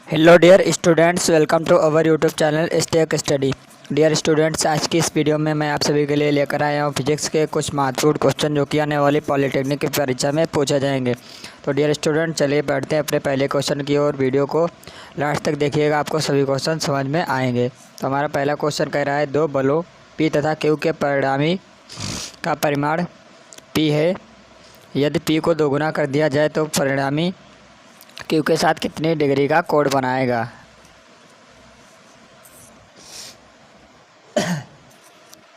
Hello dear students, welcome to our YouTube channel Stake Study. Dear students, आज की इस video में मैं आप सभी के लिए लेकर आया हूँ फिजिक्स के कुछ महत्वपूर्ण क्वेश्चन जो कि आने वाली पॉलिटेक्निक की परीक्षा में पूछे जाएंगे। तो डियर स्टूडेंट, चलिए बढ़ते हैं अपने पहले क्वेश्चन की ओर। वीडियो को लास्ट तक देखिएगा, आपको सभी क्वेश्चन समझ में आएंगे। तो हमारा पहला क्वेश्चन कह रहा है, दो बलों पी तथा क्यू के परिणामी का परिमाण पी है। यदि पी को दोगुना कर दिया जाए तो परिणामी क्यू के साथ कितनी डिग्री का कोण बनाएगा।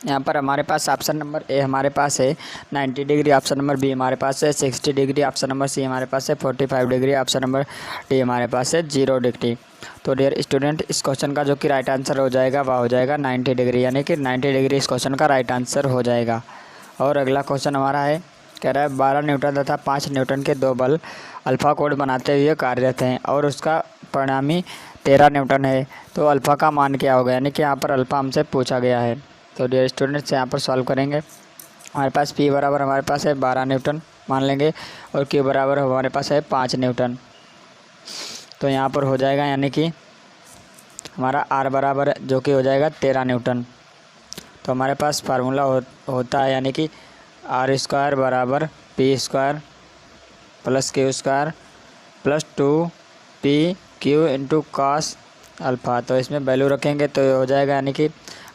यहाँ पर हमारे पास ऑप्शन नंबर ए हमारे पास है 90 डिग्री, ऑप्शन नंबर बी हमारे पास है 60 डिग्री, ऑप्शन नंबर सी हमारे पास है 45 डिग्री, ऑप्शन नंबर डी हमारे पास है 0 डिग्री। तो डियर स्टूडेंट, इस क्वेश्चन का जो कि राइट आंसर हो जाएगा वह हो जाएगा 90 डिग्री, यानी कि 90 डिग्री इस क्वेश्चन का राइट आंसर हो जाएगा। और अगला क्वेश्चन हमारा है, कह रहा है 12 न्यूटन तथा 5 न्यूटन के दो बल अल्फ़ा कोण बनाते हुए कार्यरत हैं और उसका परिणामी 13 न्यूटन है। तो अल्फ़ा का मान क्या होगा, यानी कि यहाँ पर अल्फ़ा हमसे पूछा गया है। तो डियर स्टूडेंट्स, यहाँ पर सॉल्व करेंगे। हमारे पास पी बराबर हमारे पास है 12 न्यूटन मान लेंगे और क्यू बराबर हमारे पास है 5 न्यूटन। तो यहाँ पर हो जाएगा, यानी कि हमारा आर बराबर जो कि हो जाएगा 13 न्यूटन। तो हमारे पास फार्मूला होता है, यानी कि आर स्क्वायर बराबर P square plus q square plus 2 PQ into cos alpha. तो इसमें वैल्यू रखेंगे तो हो जाएगा, यानी कि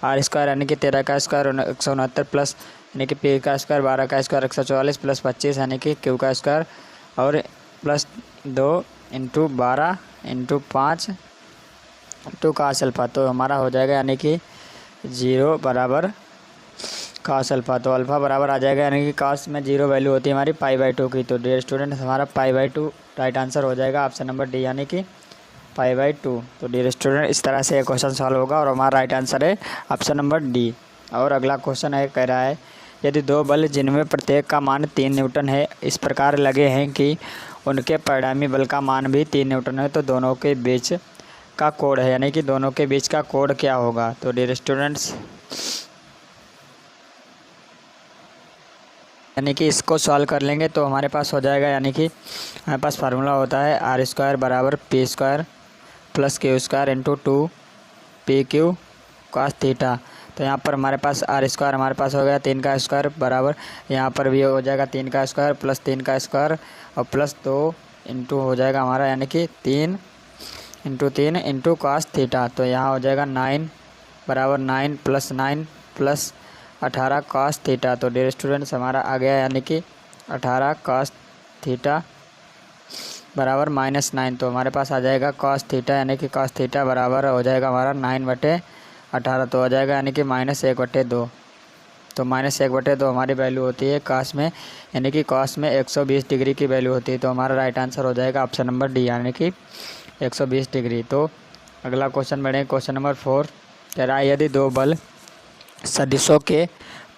आर स्क्वायर यानी कि 13 का स्क्वायर 169 प्लस यानी कि पी का स्क्वायर 12 का स्क्वायर 144 प्लस 25 यानी कि क्यू का स्क्वायर और plus 2 into 12 into 5 into cos alpha. तो हमारा हो जाएगा, यानी कि 0 बराबर कॉस अल्फ़ा। तो अल्फ़ा बराबर आ जाएगा, यानी कि कॉस में 0 वैल्यू होती है हमारी π/2 की। तो डियर स्टूडेंट, हमारा π/2 राइट आंसर हो जाएगा ऑप्शन नंबर डी, यानी कि π/2। तो डियर स्टूडेंट, इस तरह से ये क्वेश्चन सॉल्व होगा और हमारा राइट आंसर है ऑप्शन नंबर डी। और अगला क्वेश्चन है, कह रहा है, यदि दो बल जिनमें प्रत्येक का मान 3 न्यूटन है इस प्रकार लगे हैं कि उनके परिणामी बल का मान भी 3 न्यूटन है, तो दोनों के बीच का कोण है, यानी कि दोनों के बीच का कोण क्या होगा। तो डियर स्टूडेंट्स, यानी कि इसको सॉल्व कर लेंगे तो हमारे पास हो जाएगा, यानी कि हमारे पास फार्मूला होता है आर स्क्वायर बराबर P square plus q square into 2 PQ cos theta. तो यहाँ पर हमारे पास आर स्क्वायर हमारे पास हो गया 3 का स्क्वायर बराबर, यहाँ पर भी हो जाएगा 3 का स्क्वायर प्लस 3 का स्क्वायर और प्लस 2 इंटू हो जाएगा हमारा, यानी कि 3 इंटू 3 इंटू कॉस थीटा। तो यहाँ हो जाएगा 9 बराबर 9 प्लस 9 प्लस 18 कॉस थीटा। तो डियर स्टूडेंट्स, हमारा आ गया, यानी कि 18 कॉस थीटा बराबर -9। तो हमारे पास आ जाएगा कॉस थीटा, यानी कि कॉस थीटा बराबर हो जाएगा हमारा 9/18। तो हो जाएगा, यानी कि -1/2। तो -1/2 हमारी वैल्यू होती है कॉस में, यानी कि कॉस में 120 डिग्री की वैल्यू होती है। तो हमारा राइट आंसर हो जाएगा ऑप्शन नंबर डी, यानी कि 120 डिग्री। तो अगला क्वेश्चन बढ़ें, क्वेश्चन नंबर 4 कह रहा है, यदि दो बल सदिशों के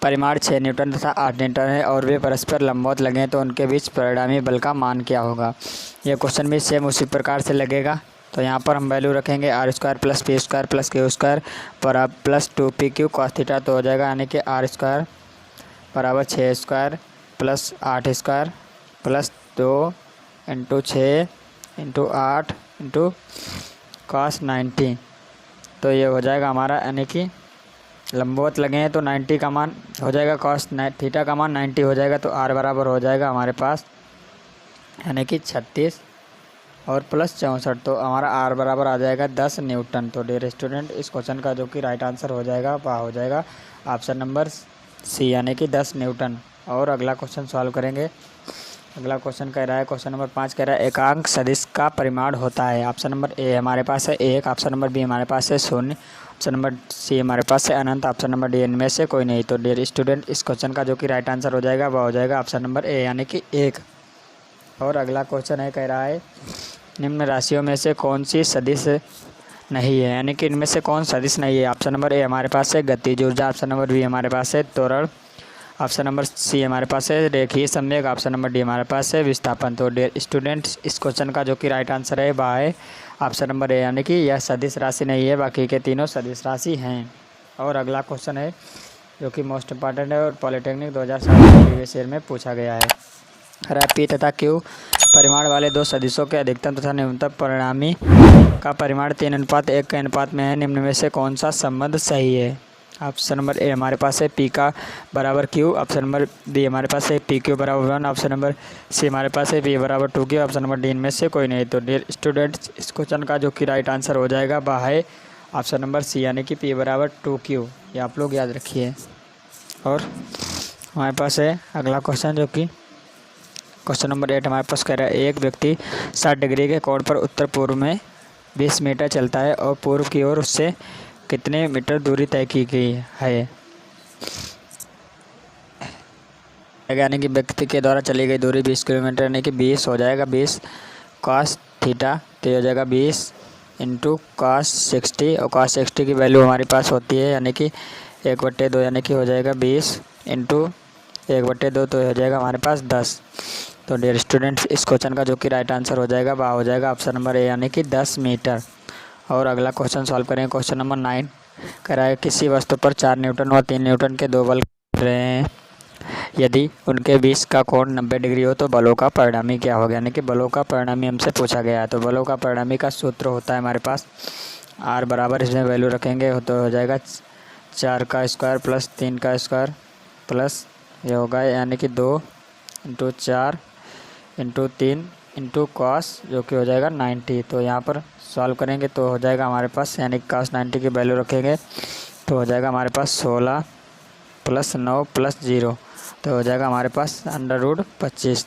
परिमाण 6 न्यूटन तथा 8 न्यूटन है और वे परस्पर लंबवत लगें तो उनके बीच परिणामी बल का मान क्या होगा। यह क्वेश्चन भी सेम उसी प्रकार से लगेगा। तो यहाँ पर हम वैल्यू रखेंगे r square plus p square plus q square पर प्लस 2PQ कॉस थीटा। तो हो जाएगा, यानी कि आर स्क्वायर बराबर 6 square plus 8 square plus 2 into 6 into 8 into cos 90। तो ये हो जाएगा हमारा, यानी कि लंबवत लगे हैं तो 90 का मान हो जाएगा, कॉस थीटा का मान 90 हो जाएगा। तो आर बराबर हो जाएगा हमारे पास, यानी कि 36 और प्लस 64। तो हमारा आर बराबर आ जाएगा 10 न्यूटन। तो डियर स्टूडेंट, इस क्वेश्चन का जो कि राइट आंसर हो जाएगा वह हो जाएगा ऑप्शन नंबर सी, यानी कि 10 न्यूटन। और अगला क्वेश्चन सॉल्व करेंगे। अगला क्वेश्चन कह रहा है, क्वेश्चन नंबर 5 कह रहा है, एकांक सदिश का परिमाण होता है। ऑप्शन नंबर ए हमारे पास है 1, ऑप्शन नंबर बी हमारे पास है 0, ऑप्शन नंबर सी हमारे पास है अनंत, ऑप्शन नंबर डी इनमें से कोई नहीं। तो डियर स्टूडेंट, इस क्वेश्चन का जो कि राइट आंसर हो जाएगा वह हो जाएगा ऑप्शन नंबर ए, यानी कि 1। और अगला क्वेश्चन है, कह रहा है, निम्न राशियों में से कौन सी सदिश नहीं है, यानी कि इनमें से कौन सदिश नहीं है। ऑप्शन नंबर ए हमारे पास है गतिज ऊर्जा, ऑप्शन नंबर बी हमारे पास है त्वरण, ऑप्शन नंबर सी हमारे पास है रेखीय संवेग, ऑप्शन नंबर डी हमारे पास है विस्थापन। तो डियर स्टूडेंट्स, इस क्वेश्चन का जो कि राइट आंसर है वह है ऑप्शन नंबर ए, यानी कि यह सदिश राशि नहीं है, बाकी के तीनों सदिश राशि हैं। और अगला क्वेश्चन है जो कि मोस्ट इंपॉर्टेंट है और पॉलिटेक्निक 2007 के प्रीवियस ईयर में पूछा गया है। कह रहा है पी तथा क्यू परिमाण वाले दो सदिशों के अधिकतम तथा न्यूनतम परिणामी का परिमाण 3:1 के अनुपात में है। निम्न में से कौन सा संबंध सही है? ऑप्शन नंबर ए हमारे पास है पी का बराबर क्यू, ऑप्शन नंबर बी हमारे पास है पी क्यू बराबर 1, ऑप्शन नंबर सी हमारे पास है पी बराबर 2 क्यू, ऑप्शन नंबर डी इनमें से कोई नहीं। तो डियर स्टूडेंट्स, इस क्वेश्चन का जो कि राइट आंसर हो जाएगा वह है ऑप्शन नंबर सी, यानी कि पी बराबर 2 क्यू। ये आप लोग याद रखिए। और हमारे पास है अगला क्वेश्चन, जो कि क्वेश्चन नंबर 8 हमारे पास कह रहा है एक व्यक्ति 60 डिग्री के कोण पर उत्तर पूर्व में 20 मीटर चलता है और पूर्व की ओर उससे कितने मीटर दूरी तय की गई है? यानी कि व्यक्ति के द्वारा चली गई दूरी 20 किलोमीटर, यानी कि 20 हो जाएगा 20 cos थीटा, तो ये हो जाएगा 20 इंटू cos 60, और cos 60 की वैल्यू हमारे पास होती है यानी कि 1/2, यानी कि हो जाएगा 20 इंटू 1/2, तो हो जाएगा हमारे पास 10। तो डियर स्टूडेंट्स, इस क्वेश्चन का जो कि राइट आंसर हो जाएगा वह हो जाएगा ऑप्शन नंबर ए, यानी कि 10 मीटर। और अगला क्वेश्चन सॉल्व करेंगे। क्वेश्चन नंबर 9 कह रहा है किसी वस्तु पर 4 न्यूटन व 3 न्यूटन के दो बल रहे हैं, यदि उनके बीच का कोण 90 डिग्री हो तो बलों का परिणामी क्या होगा? यानी कि बलों का परिणामी हमसे पूछा गया है। तो बलों का परिणामी का सूत्र होता है हमारे पास आर बराबर, इसमें वैल्यू रखेंगे तो हो जाएगा 4 का स्क्वायर प्लस 3 का स्क्वायर प्लस ये होगा यानी कि 2 इंटू 4 इंटू 3 इंटू कॉस, जो कि हो जाएगा 90। तो यहाँ पर सॉल्व करेंगे तो हो जाएगा हमारे पास, यानी कि cos 90 की वैल्यू रखेंगे तो हो जाएगा हमारे पास 16 प्लस 9 प्लस 0, तो हो जाएगा हमारे पास √25।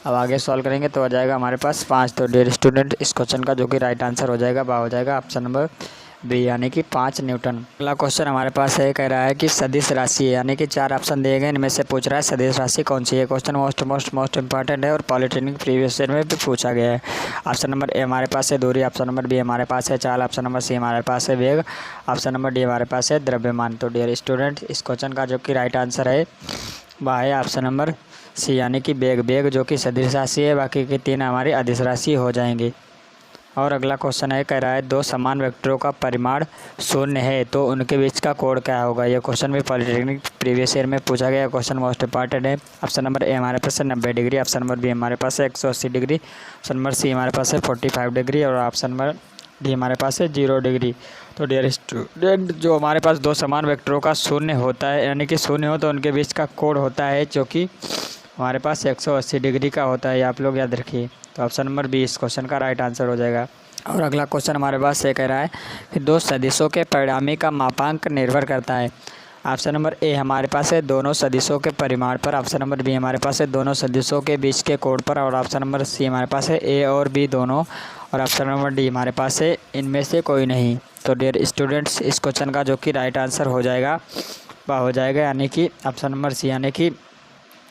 अब आगे सॉल्व करेंगे तो हो जाएगा हमारे पास 5। तो डियर स्टूडेंट, इस क्वेश्चन का जो कि राइट आंसर हो जाएगा वह हो जाएगा ऑप्शन नंबर बी, यानी कि 5 न्यूटन। अगला क्वेश्चन हमारे पास है, कह रहा है कि सदिश राशि है, यानी कि 4 ऑप्शन दिए गए, इनमें से पूछ रहा है सदिश राशि कौन सी है। क्वेश्चन मोस्ट इंपॉर्टेंट है और पॉलिटेक्निक प्रीवियस ईयर में भी पूछा गया है। ऑप्शन नंबर ए हमारे पास है दूरी, ऑप्शन नंबर बी हमारे पास है चाल, ऑप्शन नंबर सी हमारे पास है वेग, ऑप्शन नंबर डी हमारे पास है द्रव्यमान। तो डियर स्टूडेंट, इस क्वेश्चन का जो कि राइट आंसर है वह है ऑप्शन नंबर सी, यानी कि वेग जो कि सदिश राशि है, बाकी के 3 हमारी अदिश राशि हो जाएंगी। और अगला क्वेश्चन है, कह रहा है दो समान वेक्टरों का परिमाण 0 है तो उनके बीच का कोण क्या होगा? यह क्वेश्चन भी पॉलिटेक्निक प्रीवियस ईयर में पूछा गया क्वेश्चन, मोस्ट इंपॉर्टेंट है। ऑप्शन नंबर ए हमारे पास है 90 डिग्री, ऑप्शन नंबर बी हमारे पास है 180 डिग्री, ऑप्शन नंबर सी हमारे पास है 45 डिग्री और ऑप्शन नंबर डी हमारे पास है 0 डिग्री। तो डियर स्टूडेंट, जो हमारे पास दो समान वेक्टरों का 0 होता है, यानी कि 0 हो तो उनके बीच का कोण होता है जो कि हमारे पास 180 डिग्री का होता है, ये आप लोग याद रखिए। तो ऑप्शन नंबर बी इस क्वेश्चन का राइट आंसर हो जाएगा। और अगला क्वेश्चन हमारे पास ये कह रहा है कि दो सदिशों के परिणामी का मापांक निर्भर करता है। ऑप्शन नंबर ए हमारे पास है दोनों सदिशों के परिमाण पर, ऑप्शन नंबर बी हमारे पास है दोनों सदिशों के बीच के कोण पर, और ऑप्शन नंबर सी हमारे पास है ए और बी दोनों, और ऑप्शन नंबर डी हमारे पास है इनमें से कोई नहीं। तो डियर स्टूडेंट्स, इस क्वेश्चन का जो कि राइट आंसर हो जाएगा वह हो जाएगा यानी कि ऑप्शन नंबर सी, यानी कि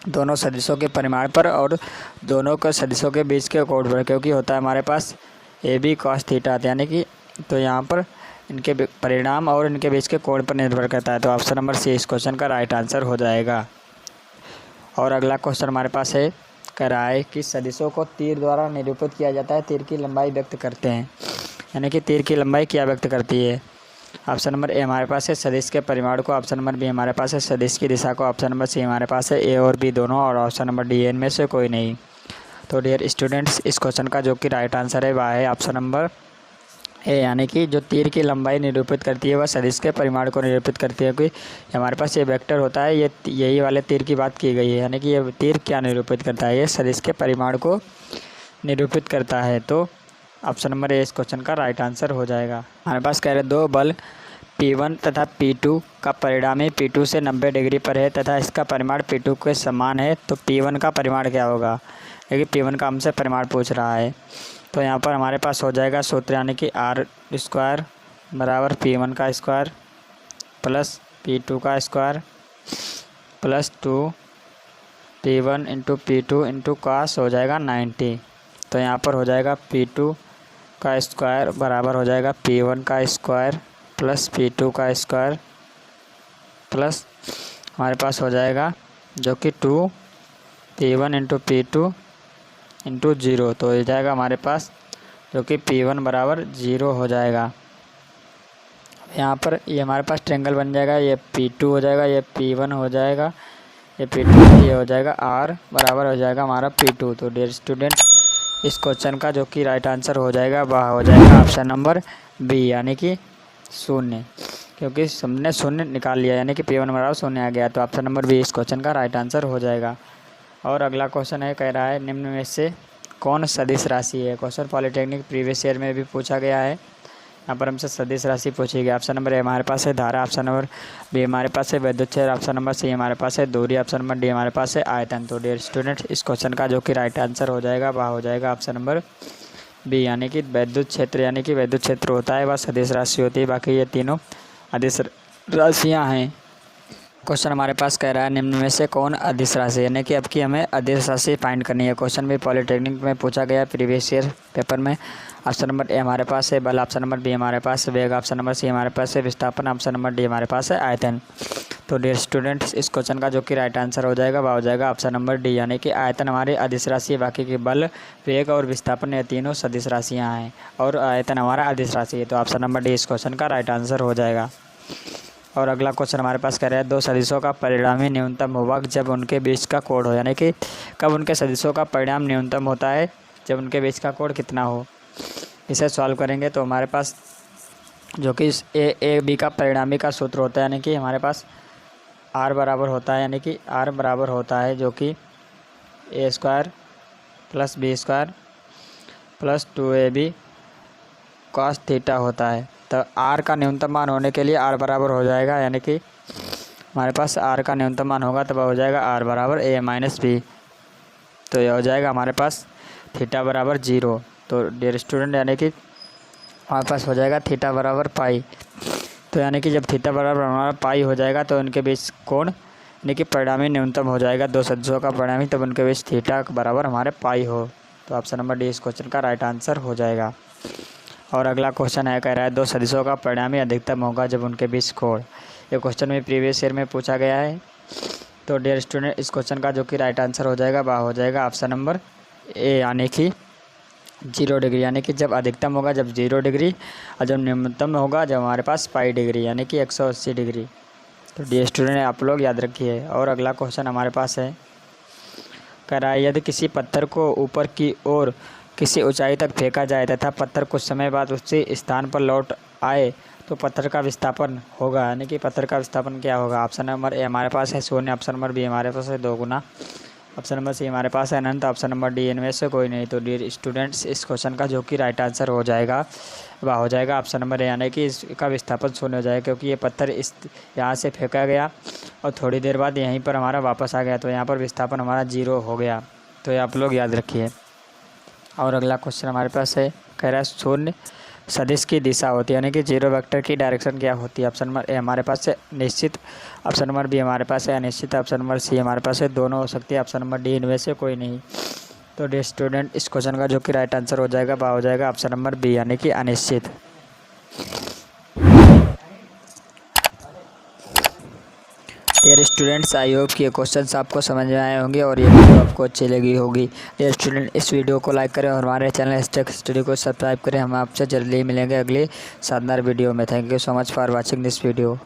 दोनों सदिशों के परिमाण पर और दोनों के सदिशों के बीच के कोण पर, क्योंकि होता है हमारे पास ए बी cos थीटा, यानी कि तो यहाँ पर इनके परिणाम और इनके बीच के कोण पर निर्भर करता है। तो ऑप्शन नंबर सी इस क्वेश्चन का राइट आंसर हो जाएगा। और अगला क्वेश्चन हमारे पास है, कह रहा है कि सदिशों को तीर द्वारा निरूपित किया जाता है, तीर की लंबाई व्यक्त करते हैं, यानी कि तीर की लंबाई क्या व्यक्त करती है? ऑप्शन नंबर ए हमारे पास है सदिश के परिमाण को, ऑप्शन नंबर बी हमारे पास है सदिश की दिशा को, ऑप्शन नंबर सी हमारे पास है ए और बी दोनों, और ऑप्शन नंबर डी इनमें से कोई नहीं। तो डियर स्टूडेंट्स, इस क्वेश्चन का जो कि राइट आंसर है वह है ऑप्शन नंबर ए, यानी कि जो तीर की लंबाई निरूपित करती है वह सदिश के परिमाण को निरूपित करती है। कि हमारे पास ये वेक्टर होता है, ये यही वाले तीर की बात की गई है, यानी कि ये तीर क्या निरूपित करता है? ये सदिश के परिमाण को निरूपित करता है। तो ऑप्शन नंबर ए इस क्वेश्चन का राइट आंसर हो जाएगा। हमारे पास कह रहे दो बल P1 तथा P2 का परिणामी P2 से 90 डिग्री पर है तथा इसका परिमाण P2 के समान है, तो P1 का परिमाण क्या होगा? क्योंकि P1 का हमसे परिमाण पूछ रहा है। तो यहाँ पर हमारे पास हो जाएगा सूत्र, यानी कि R² बराबर P1 का स्क्वायर प्लस P2 का square plus 2 P1 into P2 into cos हो जाएगा 90। तो यहाँ पर हो जाएगा P2 का स्क्वायर बराबर हो जाएगा P1 का स्क्वायर प्लस P2 का स्क्वायर प्लस हमारे पास हो जाएगा जो कि 2 P1 इंटू P2 इंटू 0, तो हो जाएगा हमारे पास जो कि P1 बराबर 0 हो जाएगा। यहाँ पर ये हमारे पास ट्रायंगल बन जाएगा, ये P2 हो जाएगा, ये P1 हो जाएगा, ये P2 ये हो जाएगा R बराबर हो जाएगा हमारा P2। तो डियर स्टूडेंट इस क्वेश्चन का जो कि राइट आंसर हो जाएगा वह हो जाएगा ऑप्शन नंबर बी यानी कि 0, क्योंकि हमने 0 निकाल लिया यानी कि P1 बराबर 0 आ गया। तो ऑप्शन नंबर बी इस क्वेश्चन का राइट आंसर हो जाएगा। और अगला क्वेश्चन है, कह रहा है निम्न में से कौन सदिश राशि है। क्वेश्चन पॉलिटेक्निक प्रीवियस ईयर में भी पूछा गया है। यहाँ पर हमसे सदिश राशि पूछी गई। ऑप्शन नंबर ए हमारे पास है धारा, ऑप्शन नंबर बी हमारे पास है विद्युत क्षेत्र, ऑप्शन नंबर सी हमारे पास है दूरी, ऑप्शन नंबर डी हमारे पास है आयतन। तो डियर स्टूडेंट इस क्वेश्चन का जो कि राइट आंसर हो जाएगा वह हो जाएगा ऑप्शन नंबर बी यानी कि विद्युत क्षेत्र। यानी कि विद्युत क्षेत्र होता है वह सदिश राशि होती है, बाकी ये तीनों अदिश राशियाँ हैं। क्वेश्चन हमारे पास कह रहा है निम्न में से कौन अदिश राशि, यानी कि अब की हमें अदिश राशि फाइंड करनी है। क्वेश्चन भी पॉलिटेक्निक में पूछा गया प्रीवियस ईयर पेपर में। ऑप्शन नंबर ए हमारे पास है बल, ऑप्शन नंबर बी हमारे पास है वेग, ऑप्शन नंबर सी हमारे पास है विस्थापन, ऑप्शन नंबर डी हमारे पास है आयतन। तो डियर स्टूडेंट्स इस क्वेश्चन का जो कि राइट आंसर हो जाएगा वह हो जाएगा ऑप्शन नंबर डी यानी कि आयतन हमारी अदिश राशि है, बाकी के बल, वेग और विस्थापन ये तीनों सदिश राशियाँ हैं और आयतन हमारा अदिश राशि है। तो ऑप्शन नंबर डी इस क्वेश्चन का राइट आंसर हो जाएगा। और अगला क्वेश्चन हमारे पास कह रहा है दो सदिशों का परिणामी न्यूनतम होगा जब उनके बीच का कोण हो, यानी कि कब उनके सदिशों का परिणाम न्यूनतम होता है, जब उनके बीच का कोण कितना हो। इसे सॉल्व करेंगे तो हमारे पास जो कि ए बी का परिणामी का सूत्र होता है, यानी कि हमारे पास R बराबर होता है, यानी कि R बराबर होता है जो कि A² + B² + 2AB cos theta होता है। तो R का न्यूनतम मान होने के लिए R बराबर हो जाएगा, यानी कि हमारे पास R का न्यूनतम मान होगा तब हो जाएगा R बराबर A - B। तो यह हो जाएगा हमारे पास थीटा बराबर 0। तो डियर स्टूडेंट यानी कि हमारे पास हो जाएगा थीटा बराबर पाई। तो यानी कि जब थीटा बराबर हमारा पाई हो जाएगा तो उनके बीच कोण यानी कि परिणामी न्यूनतम हो जाएगा, दो सदिशों का परिणामी, तब उनके बीच थीटा बराबर हमारे पाई हो। तो ऑप्शन नंबर डी इस क्वेश्चन का राइट आंसर हो जाएगा। और अगला क्वेश्चन है, कह रहा है दो सदिशों का परिणामी अधिकतम होगा जब उनके बीच कोण। ये क्वेश्चन भी प्रीवियस ईयर में पूछा गया है। तो डियर स्टूडेंट इस क्वेश्चन का जो कि राइट आंसर हो जाएगा वह हो जाएगा ऑप्शन नंबर ए यानी कि 0 डिग्री, यानी कि जब अधिकतम होगा जब 0 डिग्री और जब न्यूनतम होगा जब हमारे पास पाई डिग्री यानी कि 180 डिग्री। तो डियर स्टूडेंट आप लोग याद रखिए। और अगला क्वेश्चन हमारे पास है, कह रहा है यदि किसी पत्थर को ऊपर की ओर किसी ऊंचाई तक फेंका जाए तथा पत्थर कुछ समय बाद उसी स्थान पर लौट आए तो पत्थर का विस्थापन होगा, यानी कि पत्थर का विस्थापन क्या होगा। ऑप्शन नंबर ए हमारे पास है 0, ऑप्शन नंबर बी हमारे पास है 2 गुना, ऑप्शन नंबर सी हमारे पास है अनंत, ऑप्शन नंबर डी इनमें से कोई नहीं। तो डियर स्टूडेंट्स इस क्वेश्चन का जो कि राइट आंसर हो जाएगा वह हो जाएगा ऑप्शन नंबर ए, यानी कि इसका विस्थापन 0 हो जाएगा, क्योंकि ये पत्थर इस यहाँ से फेंका गया और थोड़ी देर बाद यहीं पर हमारा वापस आ गया, तो यहाँ पर विस्थापन हमारा 0 हो गया। तो ये आप लोग याद रखिए। और अगला क्वेश्चन हमारे पास है, कह रहा है शून्य सदिश की दिशा होती है, यानी कि 0 वेक्टर की डायरेक्शन क्या होती है। ऑप्शन नंबर ए हमारे पास है निश्चित, ऑप्शन नंबर बी हमारे पास है अनिश्चित, ऑप्शन नंबर सी हमारे पास है दोनों हो सकती है, ऑप्शन नंबर डी इनमें से कोई नहीं। तो डियर स्टूडेंट इस क्वेश्चन का जो कि राइट आंसर हो जाएगा वह हो जाएगा ऑप्शन नंबर बी यानी कि अनिश्चित। डियर स्टूडेंट्स आई होप कि ये क्वेश्चंस आपको समझ में आए होंगे और ये वीडियो आपको अच्छी लगी होगी। डियर स्टूडेंट इस वीडियो को लाइक करें और हमारे चैनल हिस्टेक स्टडी को सब्सक्राइब करें। हम आपसे जल्दी मिलेंगे अगली शानदार वीडियो में। Thank you so much for watching this video.